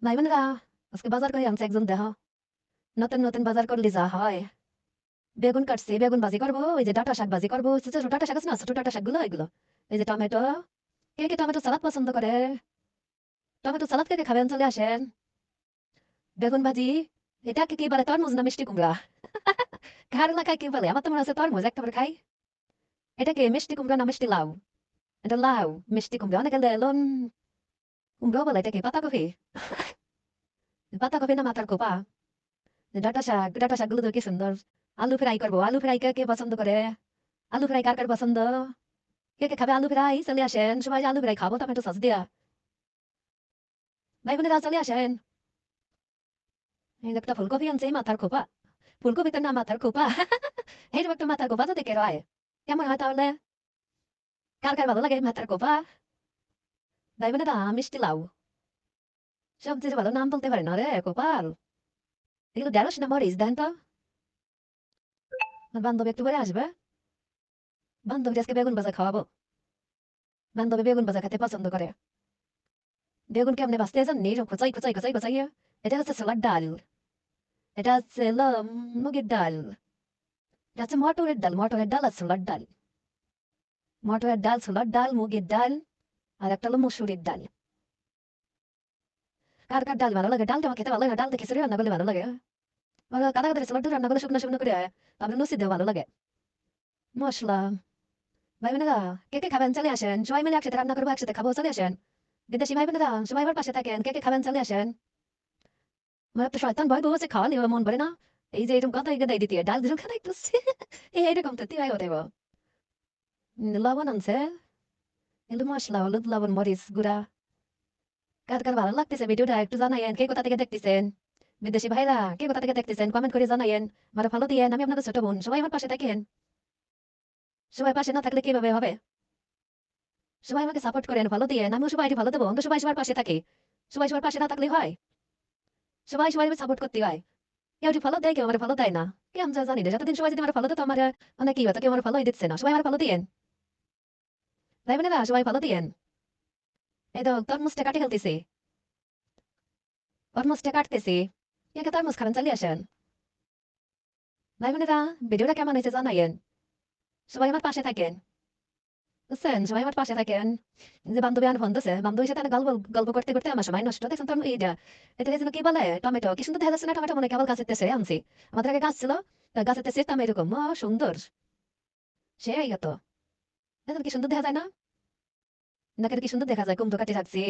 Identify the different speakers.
Speaker 1: ভাই বোনেরা, আজকে বাজার করে আনছে একজন দেহ। নতুন নতুন বাজার করলে যা হয়। বেগুন কাটছে, বেগুন ভাজি করবো, ওই যে ডাঁটা শাক ভাজি করবো, ছোট ছোট ডাঁটা শাক আছে না, ছোট ডাঁটা শাকগুলো এগুলো। এই যে টমেটো, কে কে টমেটো সালাদ পছন্দ করে? টমেটো সালাদ কে কে খাবেন চলে আসেন। বেগুন ভাজি, এটাকে কি বলে, তরমুজ না মিষ্টি কুমড়া? কার এলাকায় কি বলে? আমার তো মনে হচ্ছে তরমুজ, একটা করে খাই। এটাকে মিষ্টি কুমড়া না মিষ্টি লাউ? এটা লাউ। মিষ্টি কুমড়া অনেকে লেলন কুমড়ো বলে, এটাকে পাতাকপি। পাতাকপি না মাথার কোপা? ডাঁটা শাক, ডাঁটা শাকগুলো তো কি সুন্দর। আলু ফ্রাই করবো, আলু ফ্রাই কে কে পছন্দ করে? আলু ফ্রাই কার কার পছন্দ? কে কে খাবে আলু ফ্রাই? চলে আসেন সবাই, আলু ফ্রাই খাবো টমেটো সস দিয়া। ভাই বোনেরা চলে আসেন। এই যে একটা ফুলকপি আনছে, এই মাথার খোপা। ফুলকপি তো না, মাথার খোপা। এইরকম একটা মাথার খোপা তো দেখে রয়। কেমন হয় তাহলে? কার কার ভালো লাগে মাথার খোপা? ভাই বোনেরা, মিষ্টি লাউ। সবজির ভালো নাম বলতে পারে না রে কপাল। এগুলো ঢেঁড়স না মরিচ দেন তো। আমার বান্ধবী একটু পরে আসবে। বান্ধবী আজকে বেগুন ভাজা খাওয়াবো। বান্ধবী বেগুন ভাজা খেতে পছন্দ করে। বেগুন কেমনে ভাজতে জানি, এরকম খোঁচাই খোঁচাই খোঁচাই খোঁচাই। এটা হচ্ছে ছোলার ডাল। এটা হচ্ছে মুগের ডাল। এটা হচ্ছে মটরের ডাল, মটরের ডাল আর ছোলার ডাল। মটরের ডাল, ছোলার ডাল, মুগের ডাল, আর একটা হলো মসুরির ডাল। কার কার ডাল ভালো লাগে? ডালটা আমার খেতে ভালো লাগে না, ডাল দিয়ে খিচুড়ি রান্না করলে ভালো লাগে। কাদা কাদা ছোলার ডাল রান্না করলে শুকনো শুকনো করে, তারপরে লুচি দেওয়া ভালো লাগে। মশলা। ভাই বোনেরা, কে কে খাবেন চলে আসেন, সবাই মিলে একসাথে রান্না করবো, একসাথে খাবো, চলে আসেন। বিদেশি ভাই বোনেরা সবাই আমার পাশে থাকেন, কে কে খাবেন চলে আসেন। আমার একটা শয়তান ভয় বউ আছে, খাওয়ালে মন ভরে না। এই যে এরকম কথা গাদাই দিতে ডাল দিরকম খাদাইতেছে। এইরকম তো তিরাই হতে লবণ আনছে, কিন্তু মশলা হলুদ লবণ মরিচ গুড়া। কার কার ভালো লাগতেছে ভিডিওটা একটু জানাইয়েন, কে কোথা থেকে দেখতেছেন। বিদেশি ভাইরা কে কোথা থেকে দেখতেছেন কমেন্ট করে জানাইয়েন। আমার ভালো দিয়েন, আমি আপনাদের ছোট বোন, সবাই আমার পাশে থাকেন। সবাই পাশে না থাকলে কিভাবে হবে? সবাই আমাকে সাপোর্ট করেন, ভালো দিয়েন, আমিও সবাই ভালো দেবো। আমরা সবাই সবার পাশে থাকি। সবাই সবার পাশে না থাকলে হয়? সবাই সবাই সাপোর্ট করতে হয়। কেউ ভালো দেয়, কেউ আমার ভালো দেয় না। কে আমি জানি না, যতদিন সবাই যদি আমার ভালো দিত আমার মানে কি হতো, কেউ আমার ভালোই দিচ্ছে না। সবাই আমার ভালো দিয়েন। তাই মানে না, সবাই ভালো দিয়েন। এই তো তরমুজটা কাটে ফেলতেছি, তরমুজটা কাটতেছি। কে কে তরমুজ খাবেন চলে আসেন। ভাই বোনেরা, ভিডিওটা কেমন হয়েছে জানাইয়েন। সবাই আমার পাশে থাকেন, বুঝছেন? সবাই আমার পাশে থাকেন। যে বান্ধবী আর ফোন দিছে, বান্ধবীর সাথে আমি গল্প গল্প করতে করতে আমার সময় নষ্ট। দেখছেন তো এইটা, এটা যেন কি বলে, টমেটো। কি সুন্দর দেখা যাচ্ছে না টমেটো, মনে কেবল গাছের তেসে আনছি। আমাদের আগে গাছ ছিল, তা গাছের তেসে তাম এরকম সুন্দর। সে এই তো, দেখেন কি সুন্দর দেখা যায় না? নাকি কি সুন্দর দেখা যায়, কুমড়ো কাটি রাখছি।